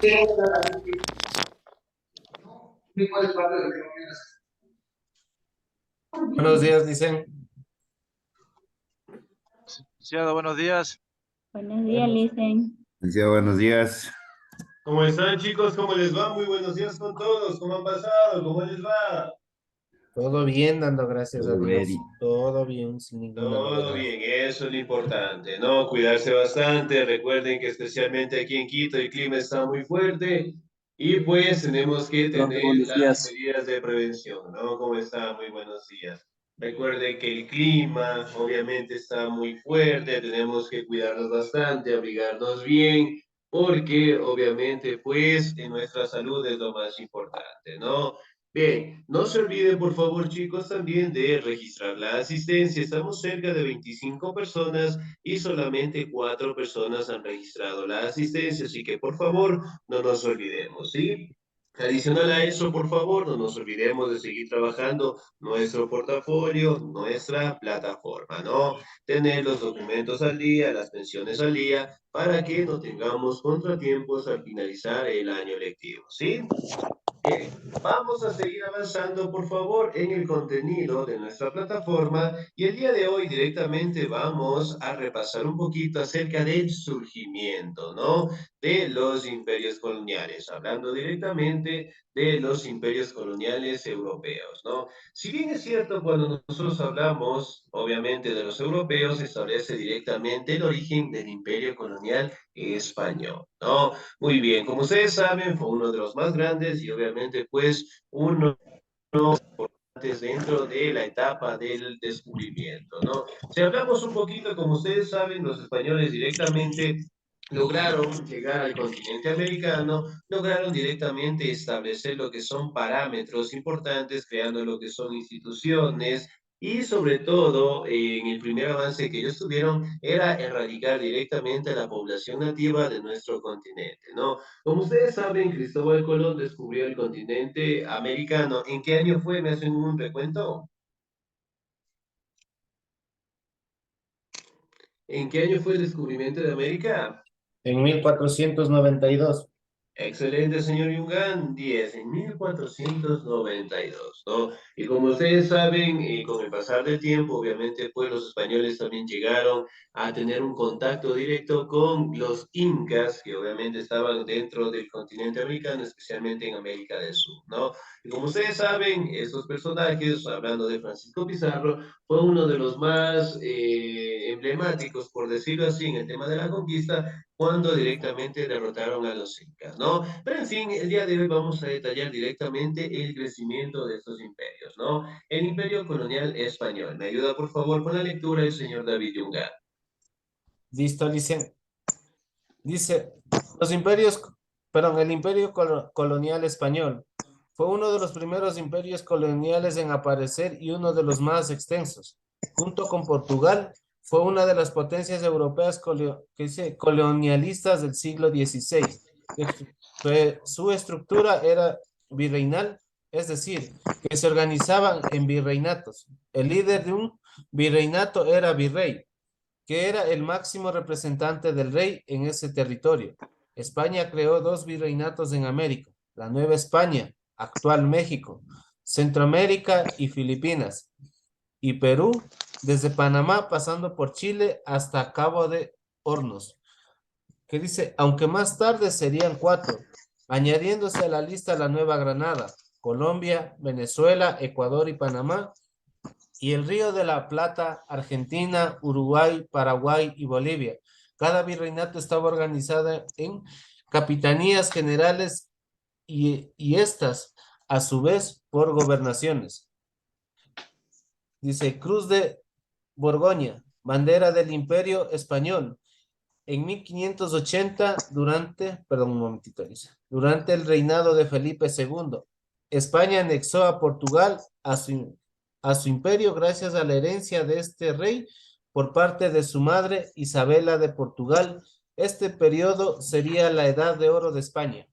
Buenos días, dicen. Licenciado, buenos días. Buenos días, Licen. Licenciado, buenos días. ¿Cómo están, chicos? ¿Cómo les va? Muy buenos días con todos. ¿Cómo han pasado? ¿Cómo les va? Todo bien, dando gracias a Todo Dios. ready. Todo bien, sin ninguna Todo novedad. bien, eso es lo importante, ¿no? Cuidarse bastante. Recuerden que especialmente aquí en Quito el clima está muy fuerte y pues tenemos que tener Buenos las días. medidas de prevención, ¿no? ¿Cómo está? Muy buenos días. Recuerden que el clima obviamente está muy fuerte, tenemos que cuidarnos bastante, abrigarnos bien, porque obviamente pues en nuestra salud es lo más importante, ¿no? Bien, no se olviden por favor chicos también de registrar la asistencia. Estamos cerca de 25 personas y solamente 4 personas han registrado la asistencia, así que por favor no nos olvidemos, ¿sí? Adicional a eso, por favor, no nos olvidemos de seguir trabajando nuestro portafolio, nuestra plataforma, ¿no? Tener los documentos al día, las pensiones al día, para que no tengamos contratiempos al finalizar el año lectivo, ¿sí? Bien, vamos a seguir avanzando, por favor, en el contenido de nuestra plataforma y el día de hoy directamente vamos a repasar un poquito acerca del surgimiento, ¿no? De los imperios coloniales, hablando directamente de los imperios coloniales europeos, ¿no? Si bien es cierto, cuando nosotros hablamos, obviamente, de los europeos, se establece directamente el origen del imperio colonial español, ¿no? Muy bien, como ustedes saben, fue uno de los más grandes y obviamente pues uno antes dentro de la etapa del descubrimiento, ¿no? Si hablamos un poquito, como ustedes saben, los españoles directamente lograron llegar al continente americano, lograron directamente establecer lo que son parámetros importantes, creando lo que son instituciones, y sobre todo, en el primer avance que ellos tuvieron era erradicar directamente a la población nativa de nuestro continente, ¿no? Como ustedes saben, Cristóbal Colón descubrió el continente americano. ¿En qué año fue? ¿Me hacen un recuento? ¿En qué año fue el descubrimiento de América? En 1492. Excelente, señor Yungan, 10 en 1492, ¿no? Y como ustedes saben, con el pasar del tiempo, obviamente, pues los españoles también llegaron a tener un contacto directo con los incas, que obviamente estaban dentro del continente americano, especialmente en América del Sur, ¿no? Y como ustedes saben, estos personajes, hablando de Francisco Pizarro, fue uno de los más emblemáticos, por decirlo así, en el tema de la conquista, cuando directamente derrotaron a los incas, ¿no? Pero en fin, el día de hoy vamos a detallar directamente el crecimiento de estos imperios, ¿no? El imperio colonial español. ¿Me ayuda por favor con la lectura el señor David Yunga? Listo, dicen. Dice, los imperios, perdón, el imperio colonial español fue uno de los primeros imperios coloniales en aparecer y uno de los más extensos. Junto con Portugal, fue una de las potencias europeas colonialistas del siglo XVI. Su estructura era virreinal, es decir, que se organizaban en virreinatos. El líder de un virreinato era virrey, que era el máximo representante del rey en ese territorio. España creó dos virreinatos en América, la Nueva España, actual México, Centroamérica y Filipinas, y Perú, desde Panamá pasando por Chile hasta Cabo de Hornos, que dice, aunque más tarde serían cuatro, añadiéndose a la lista la Nueva Granada, Colombia, Venezuela, Ecuador y Panamá, y el Río de la Plata, Argentina, Uruguay, Paraguay y Bolivia. Cada virreinato estaba organizado en capitanías generales y estas, a su vez, por gobernaciones. Dice Cruz de Borgoña, bandera del Imperio Español. En 1580, perdón un momentito, dice, durante el reinado de Felipe II, España anexó a Portugal a su imperio gracias a la herencia de este rey por parte de su madre Isabela de Portugal. Este periodo sería la Edad de Oro de España.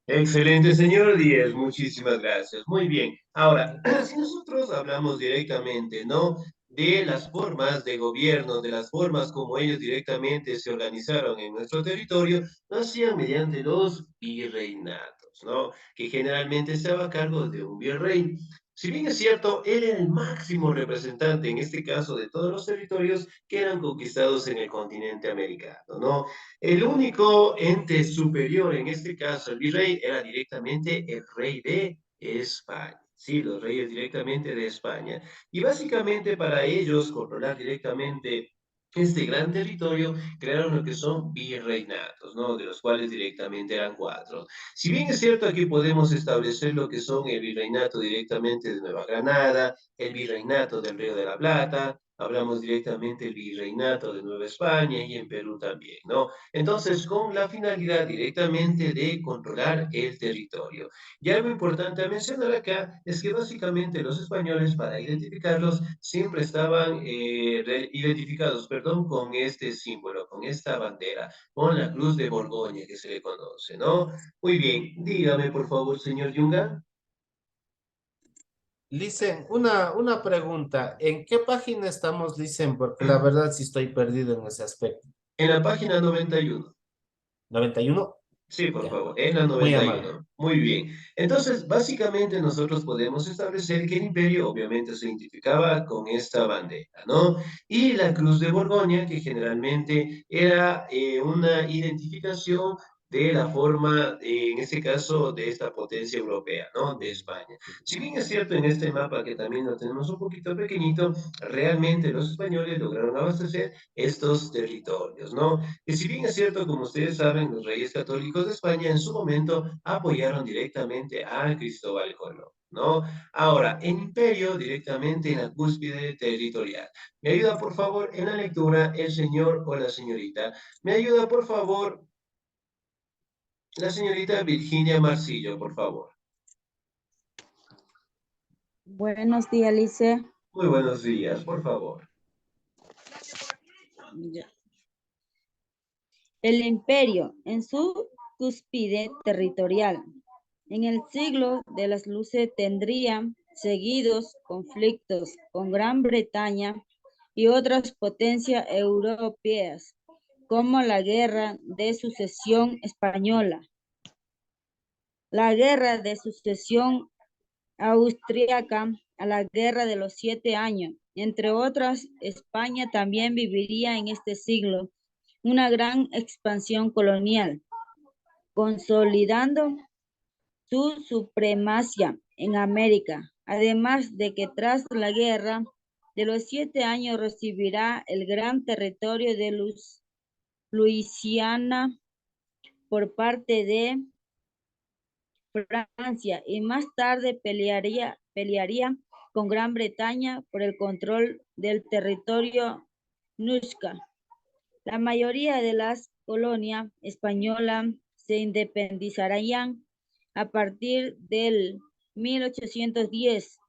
Excelente, señor Díez, muchísimas gracias. Muy bien. Ahora, si nosotros hablamos directamente, ¿no? de las formas de gobierno, de las formas como ellos directamente se organizaron en nuestro territorio, lo hacían mediante los virreinatos, ¿no? Que generalmente estaba a cargo de un virrey. Si bien es cierto, él era el máximo representante, en este caso, de todos los territorios que eran conquistados en el continente americano, ¿no? El único ente superior, en este caso el virrey, era directamente el rey de España. Sí, los reyes directamente de España. Y básicamente para ellos controlar directamente este gran territorio, crearon lo que son virreinatos, ¿no? De los cuales directamente eran 4. Si bien es cierto, aquí podemos establecer lo que son el virreinato directamente de Nueva Granada, el virreinato del Río de la Plata, hablamos directamente del virreinato de Nueva España y en Perú también, ¿no? Entonces, con la finalidad directamente de controlar el territorio. Y algo importante a mencionar acá es que básicamente los españoles, para identificarlos, siempre estaban identificados, perdón, con este símbolo, con esta bandera, con la Cruz de Borgoña que se le conoce, ¿no? Muy bien, dígame por favor, señor Yunga. Licen, una pregunta. ¿En qué página estamos, Licen? Porque la verdad sí estoy perdido en ese aspecto. En la página 91. 91. Sí, por Ya, favor, en la muy noventa y amable. uno. Muy bien. Entonces, básicamente nosotros podemos establecer que el imperio obviamente se identificaba con esta bandera, ¿no? Y la Cruz de Borgoña, que generalmente era una identificación de la forma, en este caso, de esta potencia europea, ¿no? De España. Si bien es cierto en este mapa que también lo tenemos un poquito pequeñito, realmente los españoles lograron abastecer estos territorios, ¿no? Que si bien es cierto, como ustedes saben, los reyes católicos de España en su momento apoyaron directamente a Cristóbal Colón, ¿no? Ahora, el imperio directamente en la cúspide territorial. ¿Me ayuda, por favor, en la lectura el señor o la señorita? ¿Me ayuda, por favor, la señorita Virginia Marcillo, por favor? Buenos días, Lice. Muy buenos días, por favor. Ya. El imperio en su cúspide territorial. En el siglo de las luces tendría seguidos conflictos con Gran Bretaña y otras potencias europeas, como la Guerra de Sucesión Española, la Guerra de Sucesión Austriaca, a la Guerra de los 7 Años. Entre otras, España también viviría en este siglo una gran expansión colonial, consolidando su supremacía en América, además de que tras la Guerra de los 7 Años recibirá el gran territorio de Luisiana por parte de Francia y más tarde pelearía con Gran Bretaña por el control del territorio Nusca. La mayoría de las colonias españolas se independizarían a partir del 1810,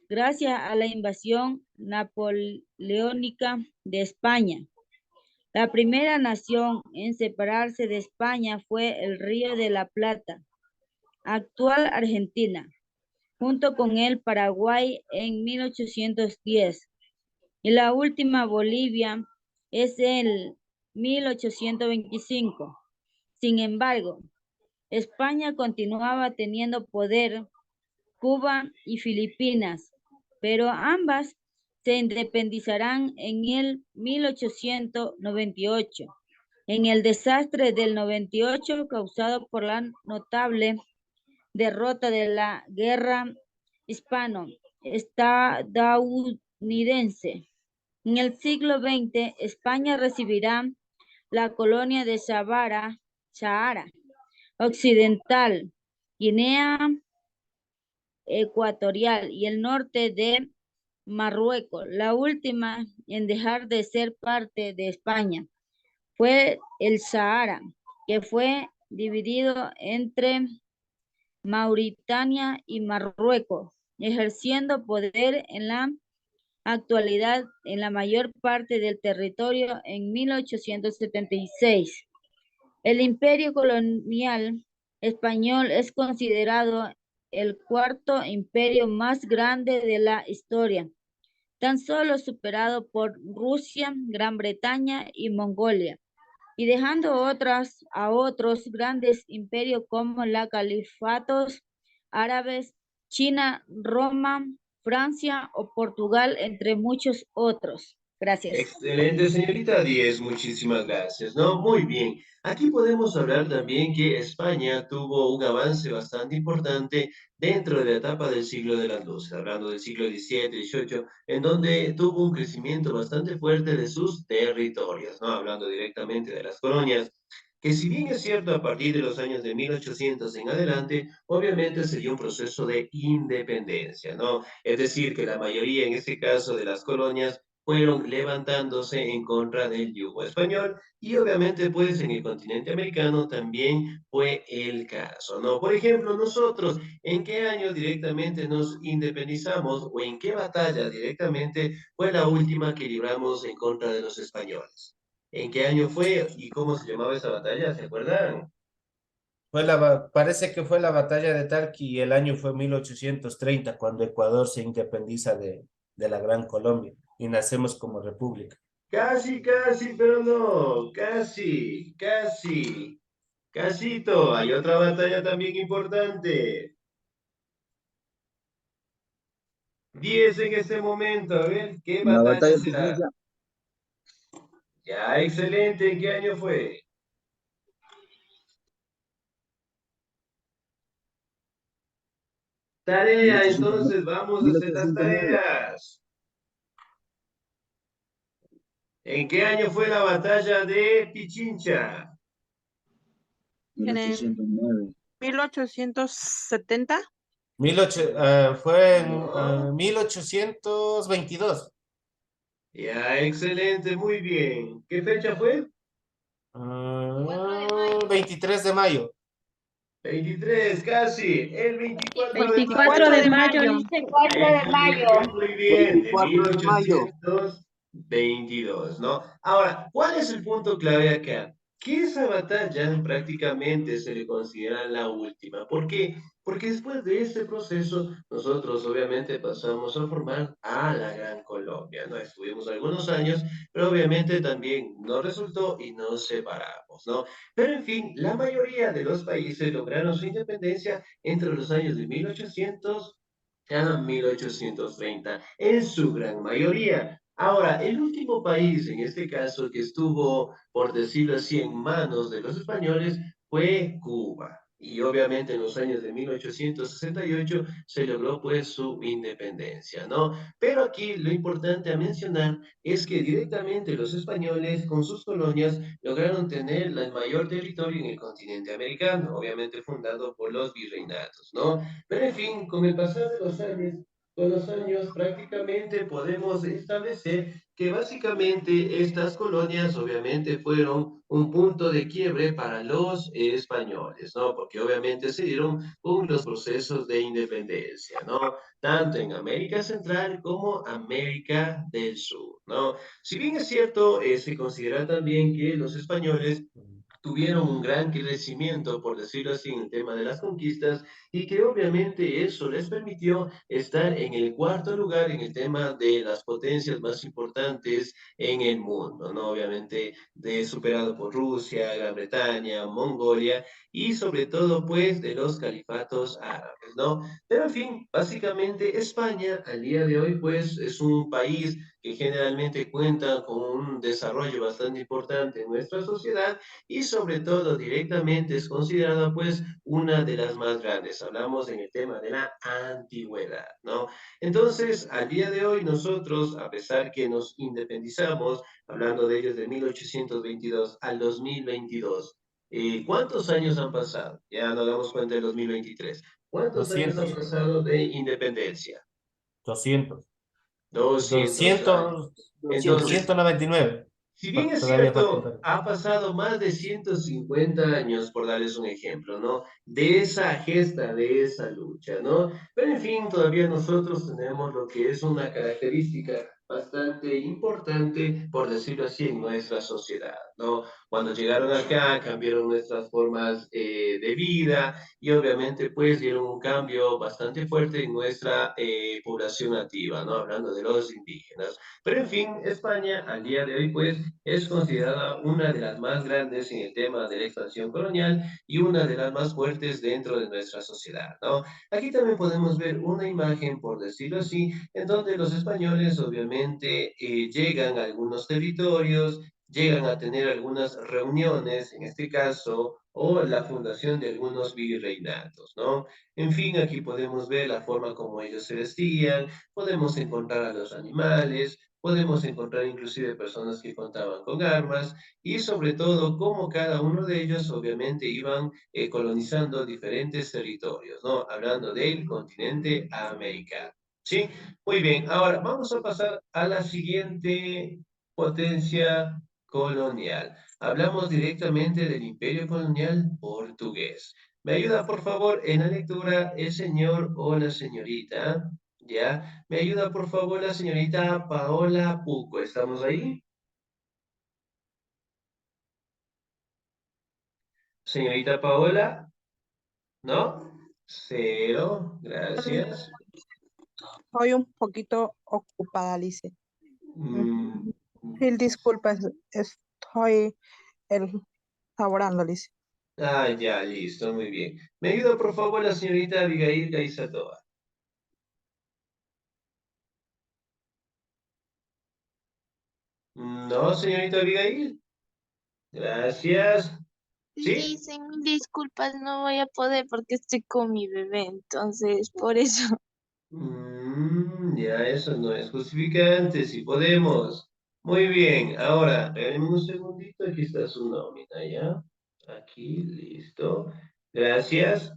gracias a la invasión napoleónica de España. La primera nación en separarse de España fue el Río de la Plata, actual Argentina, junto con el Paraguay en 1810. Y la última, Bolivia, es el 1825. Sin embargo, España continuaba teniendo poder, Cuba y Filipinas, pero ambas se independizarán en el 1898, en el desastre del 98 causado por la notable derrota de la guerra hispano-estadounidense. En el siglo XX, España recibirá la colonia de Sahara Occidental, Guinea Ecuatorial y el norte de Marruecos. La última en dejar de ser parte de España fue el Sahara, que fue dividido entre Mauritania y Marruecos, ejerciendo poder en la actualidad en la mayor parte del territorio en 1876. El imperio colonial español es considerado el cuarto imperio más grande de la historia, tan solo superado por Rusia, Gran Bretaña y Mongolia, y dejando a otros grandes imperios como la califatos árabes, China, Roma, Francia o Portugal, entre muchos otros. Gracias. Excelente, señorita Díez, muchísimas gracias, ¿no? Muy bien. Aquí podemos hablar también que España tuvo un avance bastante importante dentro de la etapa del siglo de las luces, hablando del siglo XVII, XVIII, en donde tuvo un crecimiento bastante fuerte de sus territorios, ¿no? Hablando directamente de las colonias, que si bien es cierto, a partir de los años de 1800 en adelante, obviamente se dio un proceso de independencia, ¿no? Es decir, que la mayoría, en este caso, de las colonias fueron levantándose en contra del yugo español y obviamente pues en el continente americano también fue el caso, ¿no? Por ejemplo, nosotros, ¿en qué año directamente nos independizamos o en qué batalla directamente fue la última que libramos en contra de los españoles? ¿En qué año fue y cómo se llamaba esa batalla? ¿Se acuerdan? Parece que fue la batalla de Tarqui y el año fue 1830 cuando Ecuador se independiza de la Gran Colombia y nacemos como república. Casi, casi, pero no, casi, casi, casito. Hay otra batalla también importante. 10 en este momento, a ver, ¿qué La batalla batalla de será? Pichincha, Ya, excelente, ¿en qué año fue? Tarea, 1809, entonces vamos a hacer las 1809, tareas. ¿En qué año fue la batalla de Pichincha? En el 1809. 1870. Fue en No. 1822. Ya, excelente, muy bien. ¿Qué fecha fue? 23 de mayo. 23, casi. El 24 de 24 de mayo. 24 de mayo, mayo. dice. Muy bien, de 24 de mayo. 1822, ¿no? Ahora, ¿cuál es el punto clave acá? Que esa batalla prácticamente se le considera la última. ¿Por qué? Porque después de este proceso, nosotros obviamente pasamos a formar a la Gran Colombia, ¿no? Estuvimos algunos años, pero obviamente también no resultó y nos separamos, ¿no? Pero en fin, la mayoría de los países lograron su independencia entre los años de 1800 a 1830, en su gran mayoría. Ahora, el último país, en este caso, que estuvo, por decirlo así, en manos de los españoles, fue Cuba. Y obviamente en los años de 1868 se logró pues su independencia, ¿no? Pero aquí lo importante a mencionar es que directamente los españoles con sus colonias lograron tener el mayor territorio en el continente americano, obviamente fundado por los virreinatos, ¿no? Pero en fin, con los años prácticamente podemos establecer que básicamente estas colonias obviamente fueron un punto de quiebre para los españoles, ¿no? Porque obviamente se dieron con los procesos de independencia, ¿no? Tanto en América Central como América del Sur, ¿no? Si bien es cierto, se considera también que los españoles tuvieron un gran crecimiento, por decirlo así, en el tema de las conquistas y que obviamente eso les permitió estar en el cuarto lugar en el tema de las potencias más importantes en el mundo, ¿no? Obviamente superado por Rusia, Gran Bretaña, Mongolia y sobre todo pues de los califatos árabes, ¿no? Pero en fin, básicamente España al día de hoy pues es un país que generalmente cuenta con un desarrollo bastante importante en nuestra sociedad y sobre todo directamente es considerada pues una de las más grandes. Hablamos en el tema de la antigüedad, ¿no? Entonces, al día de hoy nosotros, a pesar que nos independizamos, hablando de ellos de 1822 al 2022, ¿cuántos años han pasado? Ya nos damos cuenta del 2023. ¿Cuántos años han 200. pasado de independencia? 200. 200 años. 200. Entonces, 299. si bien es Todavía falta un cierto, par. ha pasado más de 150 años, por darles un ejemplo, ¿no? De esa gesta, de esa lucha, ¿no? Pero en fin, todavía nosotros tenemos lo que es una característica bastante importante, por decirlo así, en nuestra sociedad, ¿no? Cuando llegaron acá, cambiaron nuestras formas de vida y obviamente pues dieron un cambio bastante fuerte en nuestra población nativa, ¿no? Hablando de los indígenas. Pero en fin, España al día de hoy pues es considerada una de las más grandes en el tema de la expansión colonial y una de las más fuertes dentro de nuestra sociedad, ¿no? Aquí también podemos ver una imagen, por decirlo así, en donde los españoles obviamente llegan a algunos territorios, llegan a tener algunas reuniones, en este caso, o la fundación de algunos virreinatos, ¿no? En fin, aquí podemos ver la forma como ellos se vestían, podemos encontrar a los animales, podemos encontrar inclusive personas que contaban con armas y sobre todo cómo cada uno de ellos obviamente iban colonizando diferentes territorios, ¿no? Hablando del continente americano. ¿Sí? Muy bien, ahora vamos a pasar a la siguiente potencia colonial. Hablamos directamente del imperio colonial portugués. ¿Me ayuda, por favor, en la lectura el señor o la señorita? ¿Ya? ¿Me ayuda, por favor, la señorita Paola Puco? ¿Estamos ahí? Señorita Paola, ¿no? Cero, gracias. Estoy un poquito ocupada, Alice. Mm, Mil disculpas, estoy elaborando, Alice. ya, listo, muy bien. ¿Me ayuda, por favor, la señorita Abigail Gaizatoa? No, señorita Abigail. Gracias. ¿Sí? Dicen, disculpas, no voy a poder porque estoy con mi bebé, entonces por eso. Ya, eso no es justificante, si podemos. Muy bien, ahora, regáleme un segundito, aquí está su nómina, ¿ya? Aquí, listo. Gracias.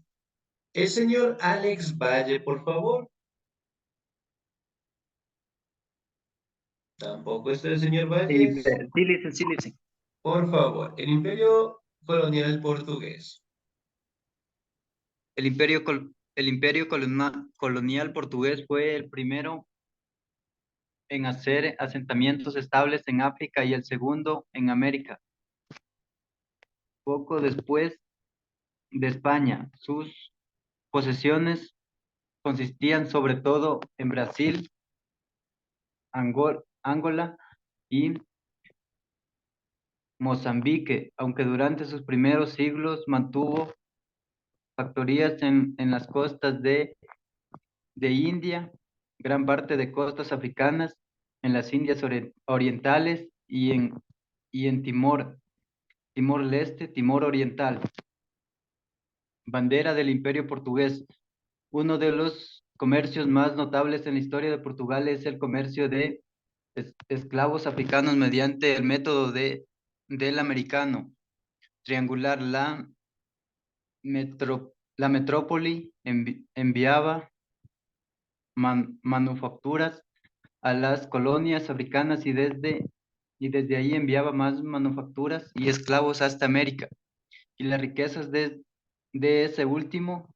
El señor Alex Valle, por favor. Tampoco está el señor Valles. Sí, listen, sí, listen. Por favor, el imperio colonial portugués. El imperio colonial portugués fue el primero en hacer asentamientos estables en África y el segundo en América. Poco después de España, sus posesiones consistían sobre todo en Brasil, Angola y Mozambique, aunque durante sus primeros siglos mantuvo factorías en las costas de India, gran parte de costas africanas, en las Indias Orientales y en Timor Leste, Timor Oriental. Bandera del Imperio Portugués. Uno de los comercios más notables en la historia de Portugal es el comercio de esclavos africanos mediante el método del americano. Triangular, la metrópoli enviaba manufacturas a las colonias africanas y desde ahí enviaba más manufacturas y esclavos hasta América. Y las riquezas de ese último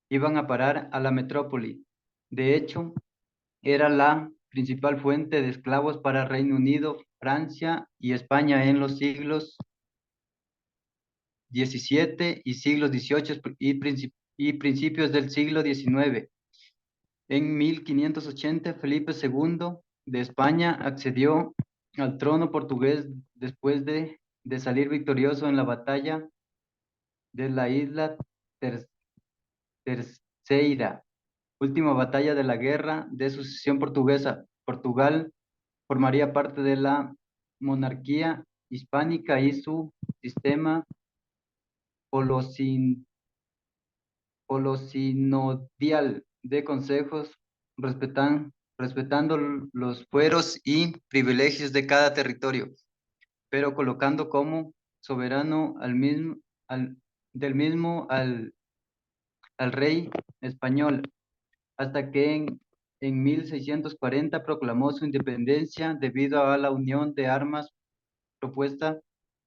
iban a parar a la metrópoli. De hecho, era la principal fuente de esclavos para Reino Unido, Francia y España en los siglos XVII y siglos XVIII y principios del siglo XIX. En 1580, Felipe II de España accedió al trono portugués después de salir victorioso en la batalla de la isla Terceira, última batalla de la Guerra de Sucesión Portuguesa. Portugal formaría parte de la monarquía hispánica y su sistema polosin- polosinodial de consejos, respetando los fueros y privilegios de cada territorio, pero colocando como soberano del mismo al rey español, hasta que en 1640 proclamó su independencia debido a la unión de armas propuesta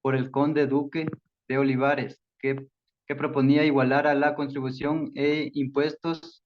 por el conde duque de Olivares, que proponía igualar a la contribución e impuestos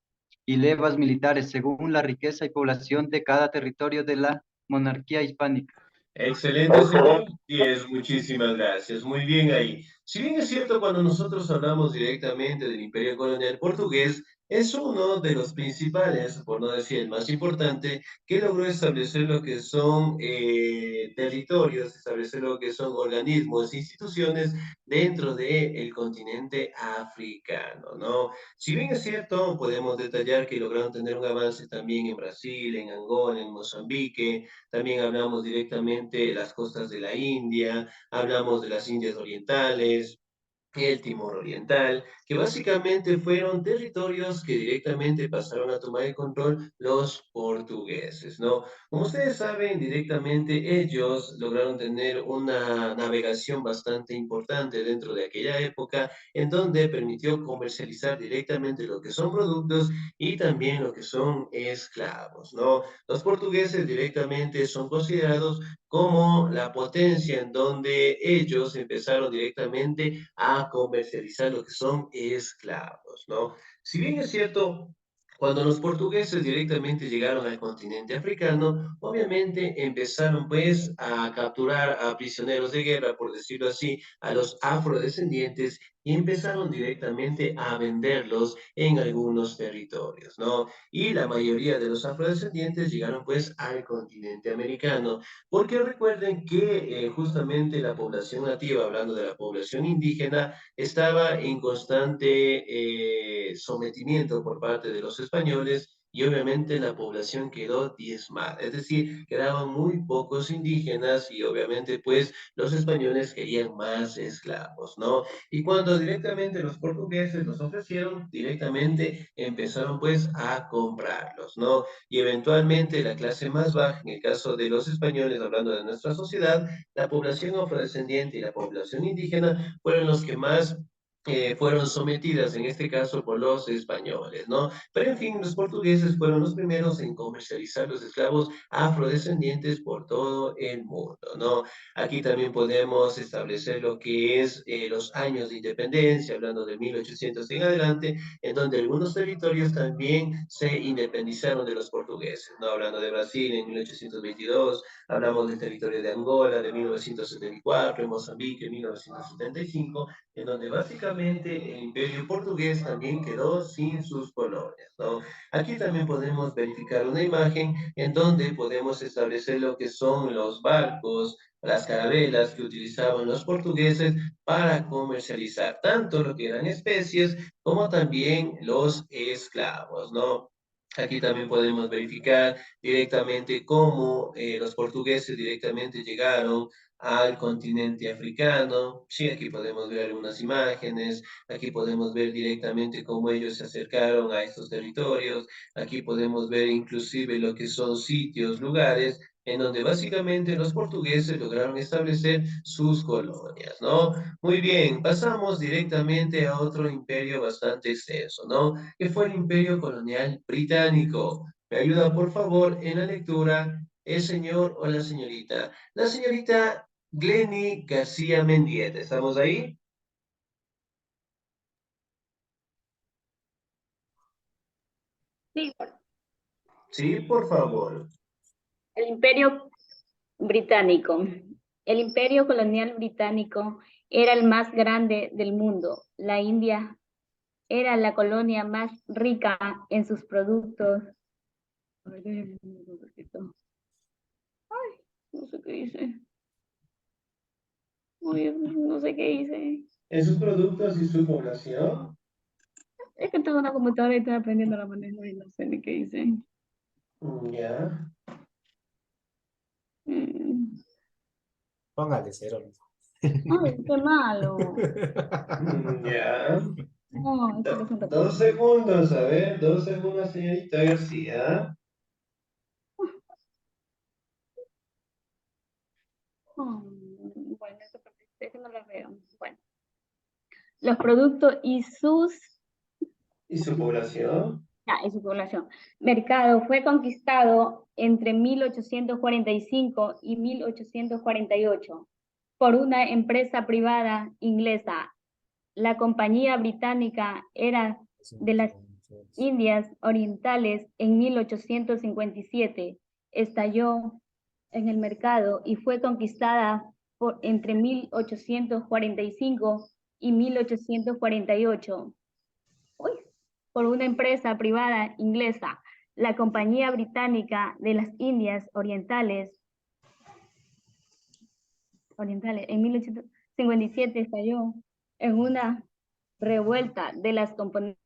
y levas militares según la riqueza y población de cada territorio de la monarquía hispánica. Excelente, señor. 10, muchísimas gracias. Muy bien ahí. Si bien es cierto, cuando nosotros hablamos directamente del Imperio Colonial Portugués, es uno de los principales, por no decir el más importante, que logró establecer lo que son territorios, establecer lo que son organismos, instituciones dentro del continente africano, ¿no? Si bien es cierto, podemos detallar que lograron tener un avance también en Brasil, en Angola, en Mozambique. También hablamos directamente de las costas de la India, hablamos de las Indias Orientales, el Timor Oriental, que básicamente fueron territorios que directamente pasaron a tomar el control los portugueses, ¿no? Como ustedes saben, directamente ellos lograron tener una navegación bastante importante dentro de aquella época, en donde permitió comercializar directamente lo que son productos y también lo que son esclavos, ¿no? Los portugueses directamente son considerados como la potencia en donde ellos empezaron directamente a comercializar lo que son esclavos, ¿no? Si bien es cierto, cuando los portugueses directamente llegaron al continente africano, obviamente empezaron pues a capturar a prisioneros de guerra, por decirlo así, a los afrodescendientes y empezaron directamente a venderlos en algunos territorios, ¿no? Y la mayoría de los afrodescendientes llegaron pues al continente americano. Porque recuerden que justamente la población nativa, hablando de la población indígena, estaba en constante sometimiento por parte de los españoles y obviamente la población quedó diezmada, es decir, quedaban muy pocos indígenas y obviamente pues los españoles querían más esclavos, ¿no? Y cuando directamente los portugueses los ofrecieron, directamente empezaron pues a comprarlos, ¿no? Y eventualmente la clase más baja, en el caso de los españoles, hablando de nuestra sociedad, la población afrodescendiente y la población indígena fueron los que más fueron sometidas, en este caso, por los españoles, ¿no? Pero en fin, los portugueses fueron los primeros en comercializar los esclavos afrodescendientes por todo el mundo, ¿no? Aquí también podemos establecer lo que es los años de independencia, hablando de 1800 en adelante, en donde algunos territorios también se independizaron de los portugueses, ¿no? Hablando de Brasil en 1822, hablamos del territorio de Angola de 1974, en Mozambique en 1975, en donde básicamente el imperio portugués también quedó sin sus colonias, ¿no? Aquí también podemos verificar una imagen en donde podemos establecer lo que son los barcos, las carabelas que utilizaban los portugueses para comercializar tanto lo que eran especies como también los esclavos, ¿no? Aquí también podemos verificar directamente cómo los portugueses directamente llegaron al continente africano. Sí, aquí podemos ver algunas imágenes, aquí podemos ver directamente cómo ellos se acercaron a estos territorios, aquí podemos ver inclusive lo que son sitios, lugares en donde básicamente los portugueses lograron establecer sus colonias, ¿no? Muy bien, pasamos directamente a otro imperio bastante extenso, ¿no? Que fue el Imperio Colonial Británico. ¿Me ayuda, por favor, en la lectura el señor o la señorita? La señorita Glenny García Mendieta. ¿Estamos ahí? Sí, Sí, por favor. el Imperio Británico. El Imperio Colonial Británico era el más grande del mundo. La India era la colonia más rica en sus productos. A ver, déjenme un momentito. Ay, no sé qué hice. Ay, no sé qué hice. ¿En sus productos y su población? Es que tengo una computadora y estoy aprendiendo la manejo y no sé ni qué hice. Ya. Póngale cero. Ay, qué malo. Ya. No, esto es un reporte. 2 segundos, a ver, 2 segundos, señorita García. Bueno, es que no la veo. Bueno. Los productos y sus... ¿Y su población? y su población. Mercado fue conquistado entre 1845 y 1848 por una empresa privada inglesa. La compañía británica era de las Indias Orientales en 1857. Estalló en el mercado y fue conquistada entre 1845 y 1848 por una empresa privada inglesa, la Compañía Británica de las Indias Orientales. En 1857 estalló en una revuelta de las componentes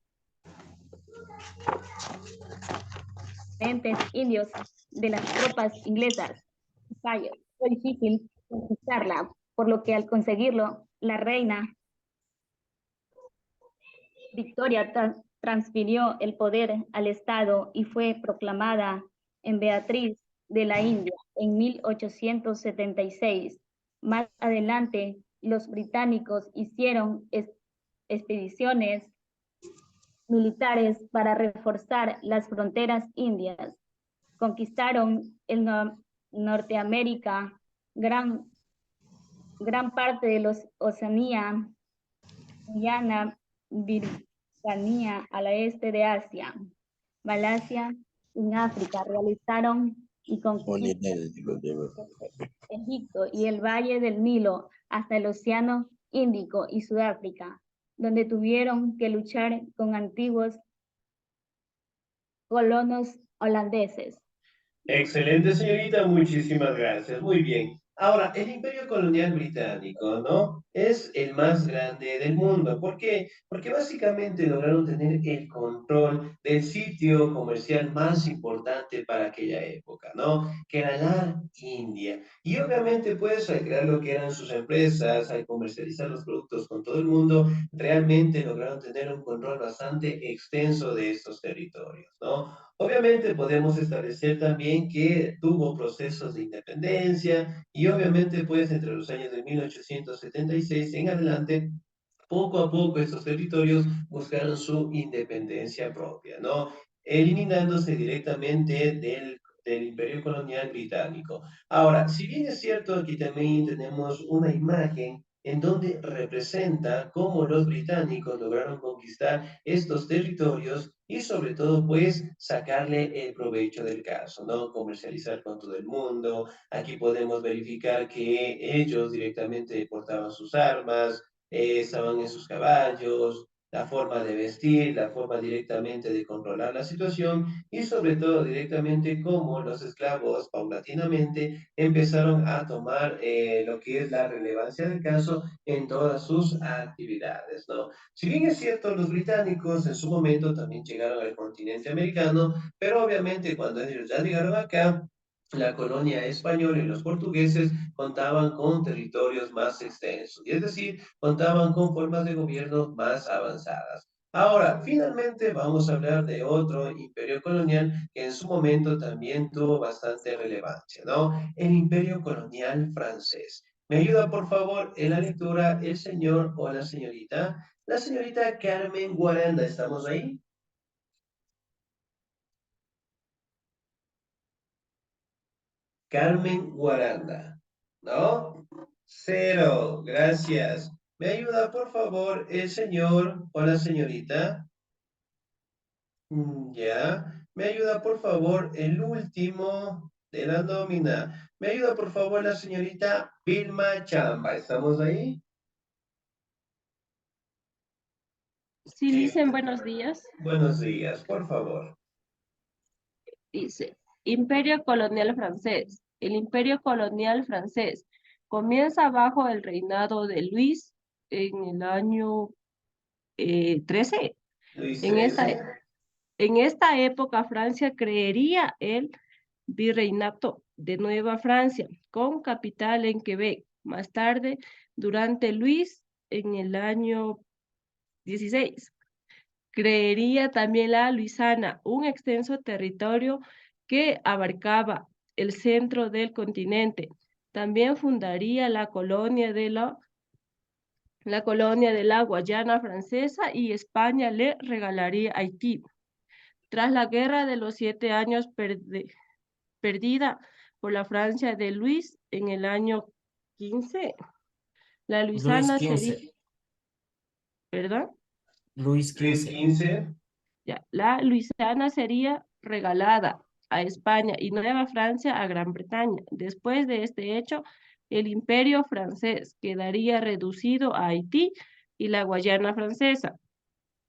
indios de las tropas inglesas. Fue difícil conquistarla, por lo que al conseguirlo, la reina Victoria transfirió el poder al Estado y fue proclamada emperatriz de la India en 1876. Más adelante, los británicos hicieron expediciones militares para reforzar las fronteras indias. Conquistaron el Norteamérica, gran parte de los Oceanía, Guyana, Birmania al este de Asia, Malasia en África. Realizaron y conquistaron Egipto y el Valle del Nilo hasta el Océano Índico y Sudáfrica, donde tuvieron que luchar con antiguos colonos holandeses. Excelente, señorita, muchísimas gracias. Muy bien. Ahora, el Imperio Colonial Británico, ¿no? Es el más grande del mundo. ¿Por qué? Porque básicamente lograron tener el control del sitio comercial más importante para aquella época, ¿no? Que era la India. Y obviamente, pues, al crear lo que eran sus empresas, al comercializar los productos con todo el mundo, realmente lograron tener un control bastante extenso de estos territorios, ¿no? Obviamente podemos establecer también que tuvo procesos de independencia y obviamente pues entre los años de 1876 en adelante, poco a poco estos territorios buscaron su independencia propia, ¿no? Eliminándose directamente del Imperio Colonial Británico. Ahora, si bien es cierto, aquí también tenemos una imagen en donde representa cómo los británicos lograron conquistar estos territorios y sobre todo, pues, sacarle el provecho del caso, ¿no? Comercializar con todo el mundo. Aquí podemos verificar que ellos directamente portaban sus armas, estaban en sus caballos, la forma de vestir, la forma directamente de controlar la situación y sobre todo directamente cómo los esclavos paulatinamente empezaron a tomar lo que es la relevancia del caso en todas sus actividades, ¿no? Si bien es cierto, los británicos en su momento también llegaron al continente americano, pero obviamente cuando ellos ya llegaron acá, la colonia española y los portugueses contaban con territorios más extensos, y es decir, contaban con formas de gobierno más avanzadas. Ahora, finalmente vamos a hablar de otro imperio colonial que en su momento también tuvo bastante relevancia, ¿no? El imperio colonial francés. ¿Me ayuda, por favor, en la lectura el señor o la señorita? La señorita Carmen Guaranda, ¿estamos ahí? Carmen Guaranda, ¿no? Cero, gracias. ¿Me ayuda, por favor, el señor o la señorita? Ya. ¿Me ayuda, por favor, el último de la nómina? ¿Me ayuda, por favor, la señorita Vilma Chamba? ¿Estamos ahí? Sí, dicen buenos días. Buenos días, por favor. Dice, Imperio Colonial Francés. El Imperio Colonial Francés comienza bajo el reinado de Luis en el año 13. Luis En esta, 13. en esta época Francia creería el virreinato de Nueva Francia, con capital en Quebec. Más tarde, durante Luis, en el año 16, creería también la Luisiana, un extenso territorio que abarcaba el centro del continente. También fundaría la colonia de la Guayana Francesa y España le regalaría Haití. Tras la Guerra de los 7 años perdida por la Francia de Luis en el año 15, la Luis Luisiana sería, XV. ¿verdad? Luis Luis XV. 15. Ya, la Luisiana sería regalada a España y Nueva Francia a Gran Bretaña. Después de este hecho, el imperio francés quedaría reducido a Haití y la Guayana francesa.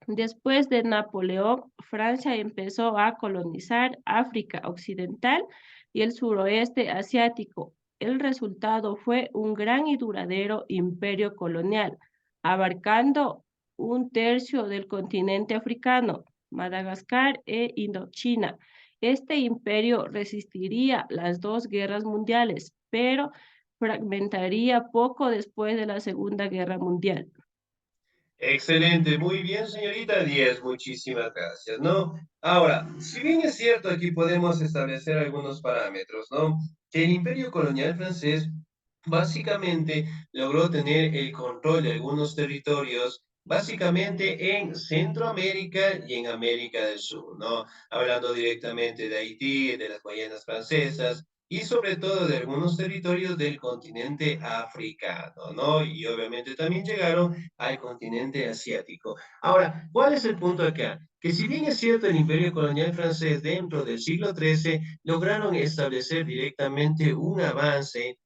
Después de Napoleón, Francia empezó a colonizar África Occidental y el suroeste asiático. El resultado fue un gran y duradero imperio colonial, abarcando un tercio del continente africano, Madagascar e Indochina. Este imperio resistiría las dos guerras mundiales, pero fragmentaría poco después de la Segunda Guerra Mundial. Excelente, muy bien, señorita Díez, muchísimas gracias, ¿no? Ahora, si bien es cierto, aquí podemos establecer algunos parámetros, ¿no? Que el imperio colonial francés básicamente logró tener el control de algunos territorios, básicamente en Centroamérica y en América del Sur, ¿no? Hablando directamente de Haití, de las Guayanas francesas, y sobre todo de algunos territorios del continente africano, ¿no? Y obviamente también llegaron al continente asiático. Ahora, ¿cuál es el punto acá? Que si bien es cierto el imperio colonial francés dentro del siglo XIII lograron establecer directamente un avance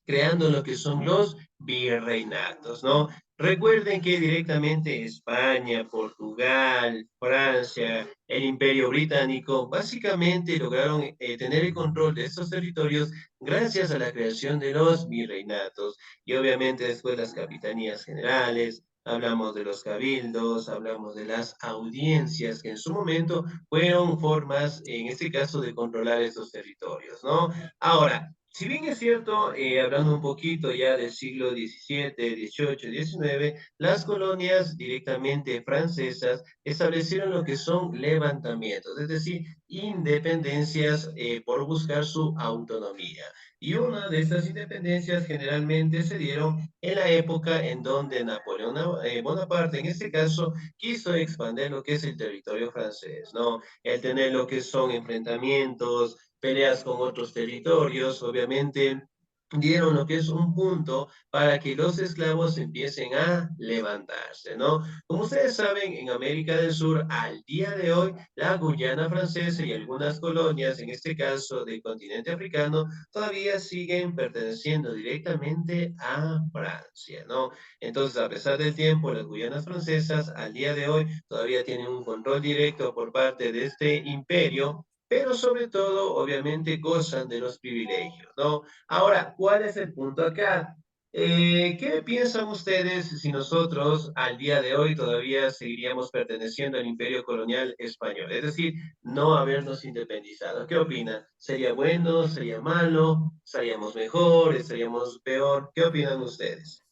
creando lo que son los virreinatos, ¿no? Recuerden que directamente España, Portugal, Francia, el Imperio Británico, básicamente lograron tener el control de estos territorios gracias a la creación de los virreinatos y obviamente después las capitanías generales. Hablamos de los cabildos, hablamos de las audiencias, que en su momento fueron formas, en este caso, de controlar estos territorios, ¿no? Ahora, si bien es cierto, hablando un poquito ya del siglo XVII, XVIII, XIX, las colonias directamente francesas establecieron lo que son levantamientos, es decir, independencias por buscar su autonomía. Y una de estas independencias generalmente se dieron en la época en donde Napoleón Bonaparte, en este caso, quiso expandir lo que es el territorio francés, ¿no? El tener lo que son enfrentamientos, peleas con otros territorios, obviamente dieron lo que es un punto para que los esclavos empiecen a levantarse, ¿no? Como ustedes saben, en América del Sur, al día de hoy, la Guyana francesa y algunas colonias, en este caso del continente africano, todavía siguen perteneciendo directamente a Francia, ¿no? Entonces, a pesar del tiempo, las Guyanas francesas, al día de hoy, todavía tienen un control directo por parte de este imperio, pero sobre todo, obviamente, gozan de los privilegios, ¿no? Ahora, ¿cuál es el punto acá? ¿Qué piensan ustedes si nosotros al día de hoy todavía seguiríamos perteneciendo al imperio colonial español? Es decir, no habernos independizado. ¿Qué opinan? ¿Sería bueno? ¿Sería malo? ¿Estaríamos mejor? ¿Estaríamos peor? ¿Qué opinan ustedes?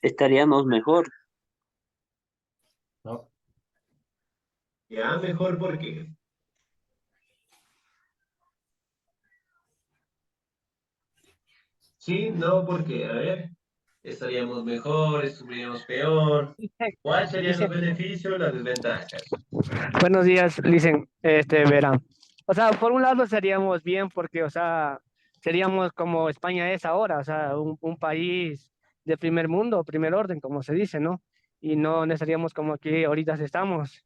Estaríamos mejor. ¿No? Ya, mejor, ¿por qué? Sí, no, porque, a ver, estaríamos mejor, estaríamos peor. ¿Cuáles serían los beneficios, las desventajas? Buenos días, Licen. Verán. O sea, por un lado seríamos bien porque, o sea, seríamos como España es ahora, o sea, un país de primer mundo, primer orden, como se dice, ¿no? Y no estaríamos como aquí ahorita estamos,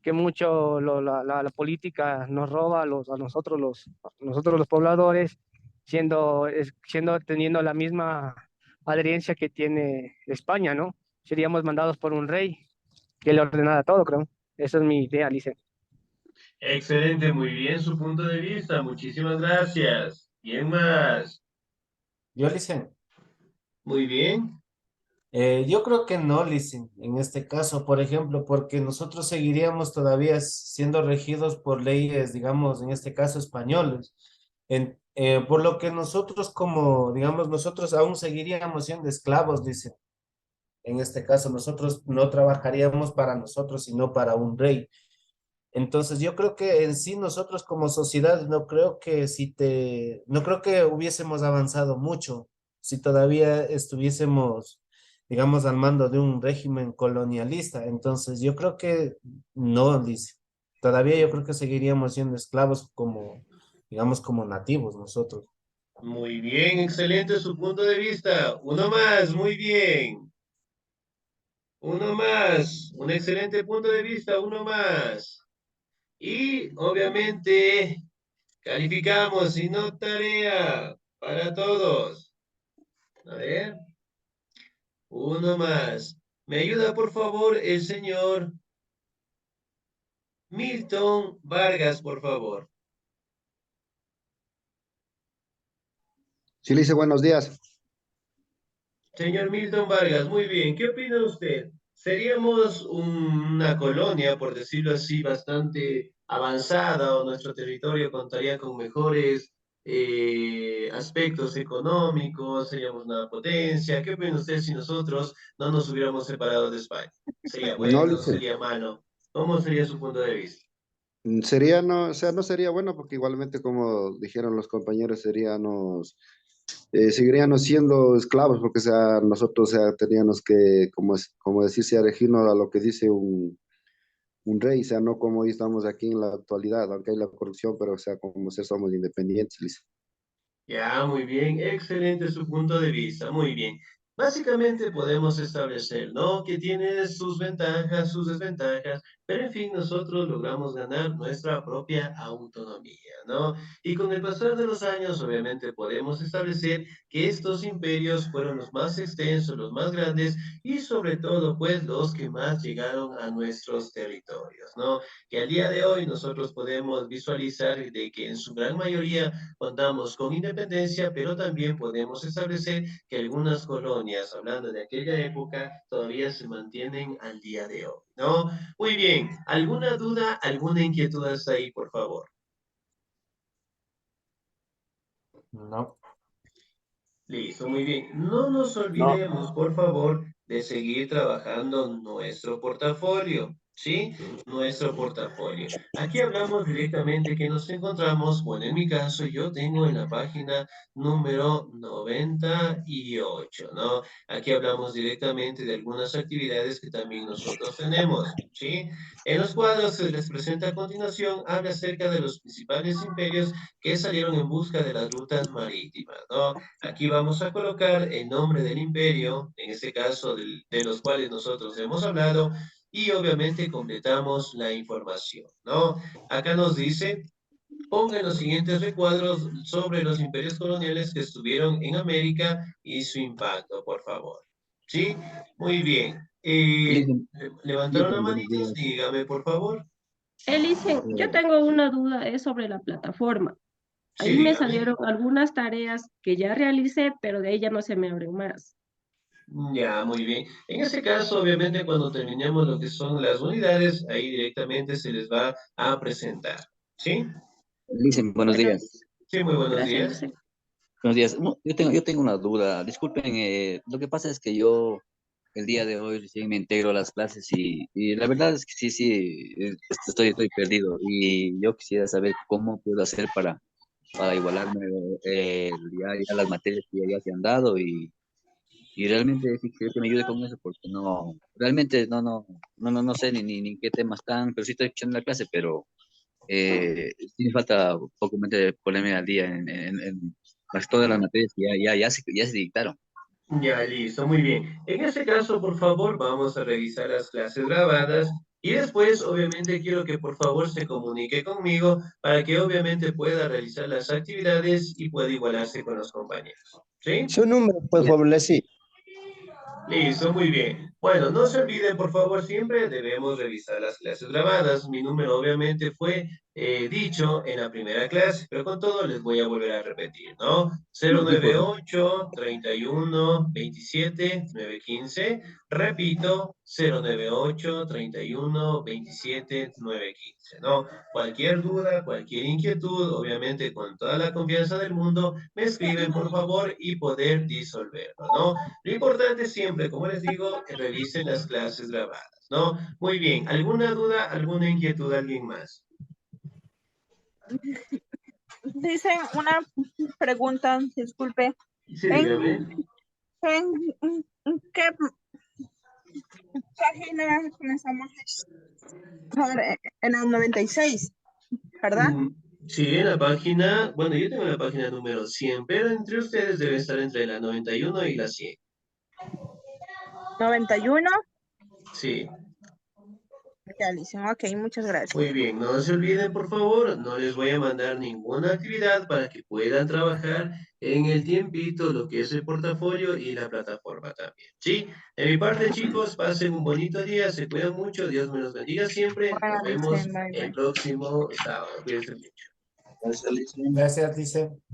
que mucho la política nos roba nosotros los pobladores, teniendo la misma adherencia que tiene España, ¿no? Seríamos mandados por un rey que le ordenara todo, creo. Esa es mi idea, Lice. Excelente, muy bien su punto de vista. Muchísimas gracias. ¿Quién más? Yo, Licen, Muy bien. yo creo que no, Licen, en este caso, por ejemplo, porque nosotros seguiríamos todavía siendo regidos por leyes, digamos, en este caso españoles. Por lo que nosotros como, digamos, nosotros aún seguiríamos siendo esclavos, Licen. En este caso, nosotros no trabajaríamos para nosotros, sino para un rey. Entonces, yo creo que en sí nosotros como sociedad no creo que hubiésemos avanzado mucho si todavía estuviésemos, digamos, al mando de un régimen colonialista. Entonces, yo creo que no, dice. Todavía yo creo que seguiríamos siendo esclavos como, digamos, como nativos nosotros. Muy bien, excelente su punto de vista. Uno más, muy bien. Uno más. Un excelente punto de vista, uno más. Y obviamente calificamos y no tarea para todos. A ver. Uno más. ¿Me ayuda, por favor, el señor Milton Vargas, por favor? Sí, le dice buenos días. Señor Milton Vargas, muy bien. ¿Qué opina usted? ¿Seríamos una colonia, por decirlo así, bastante avanzada o nuestro territorio contaría con mejores aspectos económicos? ¿Seríamos una potencia? ¿Qué opina usted si nosotros no nos hubiéramos separado de España? ¿Sería No, le bueno? dice, ¿Sería malo? ¿Cómo sería su punto de vista? sería, no, o sea, no sería bueno porque igualmente, como dijeron los compañeros, seríamos, seguiríamos siendo esclavos porque, o sea, nosotros, o sea, teníamos que, como decirse, regirnos a lo que dice un rey, o sea, no como hoy estamos aquí en la actualidad, aunque hay la corrupción, pero, o sea, como ser somos independientes, le dice. Ya, muy bien, excelente su punto de vista, muy bien. Básicamente podemos establecer, ¿no? Que tiene sus ventajas, sus desventajas, pero en fin, nosotros logramos ganar nuestra propia autonomía, ¿no? Y con el pasar de los años, obviamente, podemos establecer que estos imperios fueron los más extensos, los más grandes y sobre todo, pues, los que más llegaron a nuestros territorios, ¿no? Que al día de hoy nosotros podemos visualizar de que en su gran mayoría contamos con independencia, pero también podemos establecer que algunas colonias, hablando de aquella época, todavía se mantienen al día de hoy, ¿no? Muy bien, ¿alguna duda, alguna inquietud hasta ahí, por favor? No. Listo, muy bien. No nos No, olvidemos, por favor, de seguir trabajando nuestro portafolio, ¿sí? Nuestro portafolio. Aquí hablamos directamente que nos encontramos, bueno, en mi caso, yo tengo en la página número 98, ¿no? Aquí hablamos directamente de algunas actividades que también nosotros tenemos, ¿sí? En los cuadros se les presenta a continuación, habla acerca de los principales imperios que salieron en busca de las rutas marítimas, ¿no? Aquí vamos a colocar el nombre del imperio, en este caso de los cuales nosotros hemos hablado, y obviamente completamos la información, ¿no? Acá nos dice, pongan los siguientes recuadros sobre los imperios coloniales que estuvieron en América y su impacto, por favor. ¿Sí? Muy bien. Listen, ¿Levantaron la Listen, buenos manito? días. Dígame, por favor. Elicen, yo Eh, tengo una duda, es sobre la plataforma. Sí, Ahí me dígame. salieron algunas tareas que ya realicé, pero de ahí ya no se me abren más. Ya, muy bien. En ese caso, obviamente, cuando terminemos lo que son las unidades, ahí directamente se les va a presentar. ¿Sí? Listen, buenos Bueno, días. Sí, muy buenos gracias, días. Elicen. Buenos días. Yo tengo una duda. Disculpen, lo que pasa es que yo el día de hoy recién me integro a las clases y la verdad es que sí, estoy perdido y yo quisiera saber cómo puedo hacer para igualarme ya las materias que ya se han dado y realmente sí quiero que me ayude con eso porque realmente no sé ni qué temas están, pero sí estoy escuchando la clase, pero sí me falta poco de ponerme al día en todas las materias que ya se dictaron. Ya, listo, muy bien. En ese caso, por favor, vamos a revisar las clases grabadas y después, obviamente, quiero que por favor se comunique conmigo para que obviamente pueda realizar las actividades y pueda igualarse con los compañeros. ¿Sí? Su número, por favor, Leslie. Listo, muy bien. Bueno, no se olviden, por favor, siempre debemos revisar las clases grabadas. Mi número obviamente fue dicho en la primera clase, pero con todo les voy a volver a repetir, ¿no? Sí, por favor. 098-31-27-915. Repito, 098-31-27-915, ¿no? Cualquier duda, cualquier inquietud, obviamente con toda la confianza del mundo, me escriben, por favor, y poder disolverlo, ¿no? Lo importante siempre, como les digo, que revisen las clases grabadas, ¿no? Muy bien. ¿Alguna duda, alguna inquietud, alguien más? Dicen una pregunta, disculpe. Sí, ¿En, dígame. en qué página comenzamos? En el 96, ¿verdad? Sí, en la página, bueno, yo tengo la página número 100, pero entre ustedes debe estar entre la 91 y la 100. 91 Sí. Ya, Licen. Ok, muchas gracias. Muy bien, no se olviden, por favor, no les voy a mandar ninguna actividad para que puedan trabajar en el tiempito lo que es el portafolio y la plataforma también. Sí, de mi parte, chicos, pasen un bonito día, se cuidan mucho, Dios me los bendiga siempre. Bueno, Nos vemos Licen, bye, el bye. próximo sábado. Cuídense mucho. Gracias, dice.